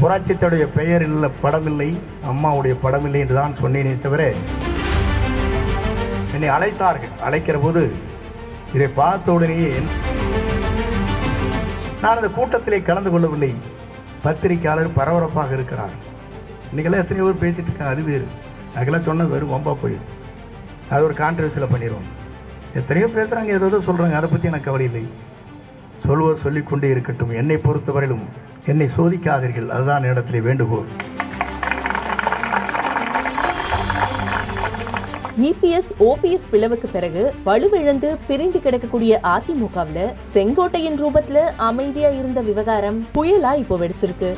புரட்சித்துடைய பெயர் இல்லை, படமில்லை, அம்மாவுடைய படமில்லை என்று தான் சொன்னேனே தவிர, என்னை அழைத்தார்கள். அழைக்கிற போது இதை பார்த்த உடனேயே நான் அந்த கூட்டத்திலே கலந்து கொள்ளவில்லை. பத்திரிகையாளர் பரபரப்பாக இருக்கிறார். இன்னைக்கெல்லாம் எத்தனையோ பேர் பேசிட்டு இருக்காங்க. அது வேறு, அதுக்கெல்லாம் சொன்னால் வெறும் வம்பா போயிடும். அது ஒரு கான்ட்ரவர்சியில் பண்ணிடுவோம். எத்தனையோ பேசுகிறாங்க, ஏதோ சொல்கிறாங்க. அதை பற்றி எனக்கு கவலை இல்லை. சொல்வோர் சொல்லிக்கொண்டே இருக்கட்டும். என்னை பொறுத்தவரையிலும் என்னை சோதிக்காதீர்கள், அதுதான் இடத்திலே வேண்டுகோள். இபிஎஸ் ஓபிஎஸ் பிளவுக்கு பிறகு வலுவிழந்து பிரிந்து கிடக்கக்கூடிய அதிமுகவுல செங்கோட்டையின் ரூபத்துல அமைதியா இருந்த விவகாரம் புயலா இப்போ வெடிச்சிருக்கு.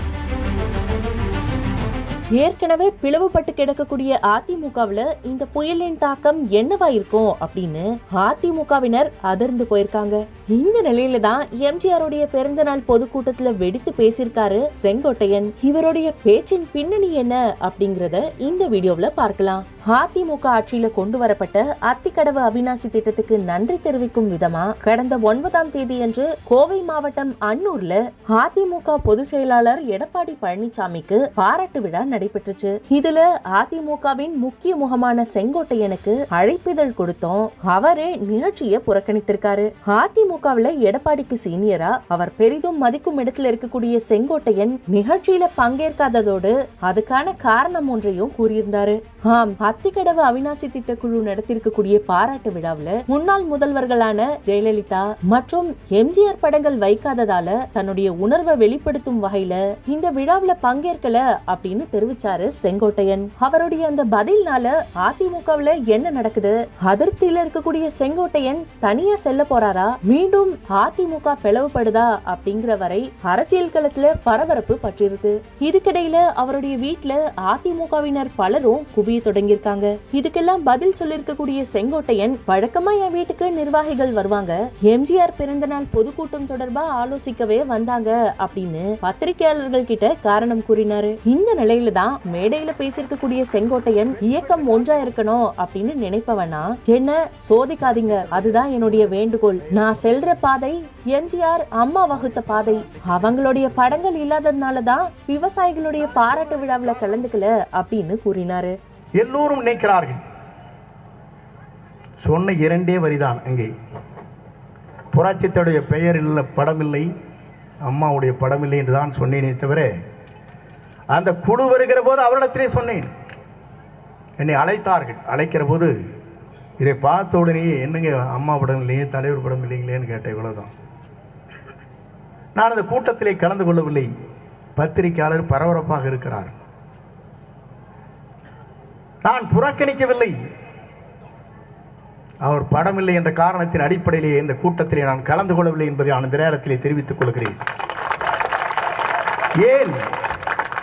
ஏற்கனவே பிளவுபட்டு கிடக்கக்கூடிய அதிமுகவுல இந்த புயலின் தாக்கம் என்னவா இருக்கும் அப்படின்னு அதிமுகவினர் அதிர்ந்து போயிருக்காங்க. இந்த நிலையில தான் எம்ஜிஆருடைய பிறந்த நாள் பொதுக்கூட்டத்துல வெடித்து பேசியிருக்காரு செங்கோட்டையன். இவருடைய பேச்சின் பின்னணி என்ன அப்படிங்கறத இந்த வீடியோல பார்க்கலாம். அதிமுக ஆட்சியில கொண்டு வரப்பட்ட அத்திக்கடவு அவிநாசி திட்டத்துக்கு நன்றி தெரிவிக்கும் விதமா கடந்த 9ஆம் தேதியன்று கோவை மாவட்டம் அன்னூர்ல அதிமுக பொதுச் செயலாளர் எடப்பாடி பழனிசாமிக்கு பாராட்டு விழா நடைபெற்றுச்சு. இதுல அதிமுகவின் முக்கிய முகமான செங்கோட்டையனுக்கு அழைப்பிதழ் கொடுத்தோம். அவரே நிகழ்ச்சியை புறக்கணித்திருக்காரு. அதிமுகவுல எடப்பாடிக்கு சீனியரா அவர் பெரிதும் மதிக்கும் இடத்துல இருக்கக்கூடிய செங்கோட்டையன் நிகழ்ச்சியில பங்கேற்காததோடு அதுக்கான காரணம் ஒன்றையும் கூறியிருந்தாரு. அத்திக்கடவு அவிநாசி திட்ட குழு நடத்திருக்கக்கூடிய பாராட்டு விழாவில் முன்னாள் முதல்வர்களான ஜெயலலிதா மற்றும் எம்ஜிஆர் படங்கள் வைக்காததால தன்னுடைய உணர்வை வெளிப்படுத்தும் வகையில இந்த விழாவில் பங்கேற்கல அப்படின்னு தெரிவிச்சாரு செங்கோட்டையன். அவருடைய அந்த பதில்னால அதிமுகவுல என்ன நடக்குது, அதிருப்தியில இருக்கக்கூடிய செங்கோட்டையன் தனியா செல்ல போறாரா, மீண்டும் அதிமுக பிளவுபடுதா அப்படிங்கிற வரை அரசியல் களத்துல பரபரப்பு பற்றிருக்கு. இதுக்கிடையில அவருடைய வீட்டுல அதிமுகவினர் பலரும் குவிய தொடங்கியிருக்காங்க. இதுக்கெல்லாம் பதில் சொல்லிருக்கக்கூடிய செங்கோட்டையன், வழக்கமா என் வீட்டுக்கு நிர்வாகிகள் வருவாங்க, எம்ஜிஆர் பிறந்த நாள் பொதுக்கூட்டம் தொடர்பா ஆலோசிக்கவே வந்தாங்க அப்படின்னு பத்திரிகையாளர்கள் கிட்ட காரணம் கூறினாரு. இந்த நிலையில தான் மேடையில பேசியிருக்கக்கூடிய செங்கோட்டையன், இயக்கம் ஒன்றா இருக்கணும் அப்படின்னு நினைப்பவனா என்ன சோதிக்காதீங்க, அதுதான் என்னுடைய வேண்டுகோள். நான் செல்ற பாதை எம்ஜிஆர் அம்மா வகுத்த பாதை. அவங்களுடைய படங்கள் இல்லாததுனாலதான் விவசாயிகளுடைய பாராட்டு விழாவில் கலந்துக்கல அப்படின்னு கூறினாரு. எல்லோரும் நினைக்கிறார்கள், சொன்ன 2 வரிதான். அங்கே புரட்சித்துடைய பெயர் இல்லை, படமில்லை, அம்மாவுடைய படமில்லை என்று தான் சொன்னேனே தவிர, அந்த குழு வருகிற போது அவரிடத்திலே சொன்னேன். என்னை அழைத்தார்கள். அழைக்கிற போது இதை பார்த்த உடனேயே, என்னங்க அம்மா படம் இல்லையே, தலைவர் படம் இல்லைங்களேன்னு கேட்டேன். இவ்வளவுதான். நான் அந்த கூட்டத்திலே கலந்து கொள்ளவில்லை. பத்திரிகையாளர் பரபரப்பாக இருக்கிறார். நான் புறக்கணிக்கவில்லை. அவர் படமில்லை என்ற காரணத்தின் அடிப்படையிலே இந்த கூட்டத்திலே நான் கலந்து கொள்ளவில்லை என்பதை நான் இந்த நேரத்திலே தெரிவித்துக் கொள்கிறேன். ஏன்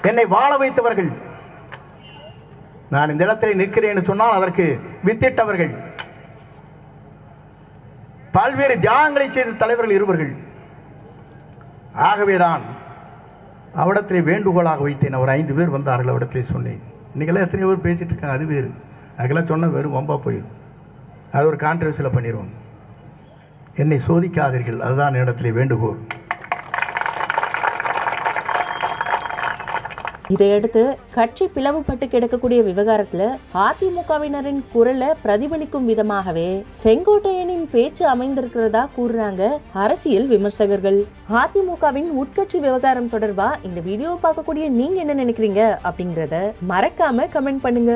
என்னை வாழ வைத்தவர்கள், நான் இந்த இடத்திலே நிற்கிறேன் சொன்னால் அதற்கு வித்திட்டவர்கள், பல்வேறு தியாகங்களை செய்த தலைவர்கள் இருவர்கள். ஆகவேதான் அவரிடத்திலே வேண்டுகோளாக வைத்தேன். அவர் 5 பேர் வந்தார்கள். அவரிடத்திலே சொன்னேன். இன்னைக்கெல்லாம் எத்தனையோ பேர் பேசிட்டு இருக்காங்க. அது வேறு, அதுக்கெல்லாம் சொன்னால் வெறும் வம்பா போயிடும். அது ஒரு கான்ட்ரவர்சியில் பண்ணிடுவோம். என்னை சோதிக்காதீர்கள், அதுதான் இடத்திலே வேண்டுகோள். இதையடுத்து கட்சி பிளவுபட்டு கிடக்கக்கூடிய விவகாரத்துல அதிமுகவினரின் குரலை பிரதிபலிக்கும் விதமாகவே செங்கோட்டையனின் பேச்சு அமைந்திருக்கிறதா கூறுறாங்க அரசியல் விமர்சகர்கள். அதிமுகவின் உட்கட்சி விவகாரம் தொடர்பா இந்த வீடியோ பார்க்கக்கூடிய நீங்க என்ன நினைக்கிறீங்க அப்படிங்கறத மறக்காம கமெண்ட் பண்ணுங்க.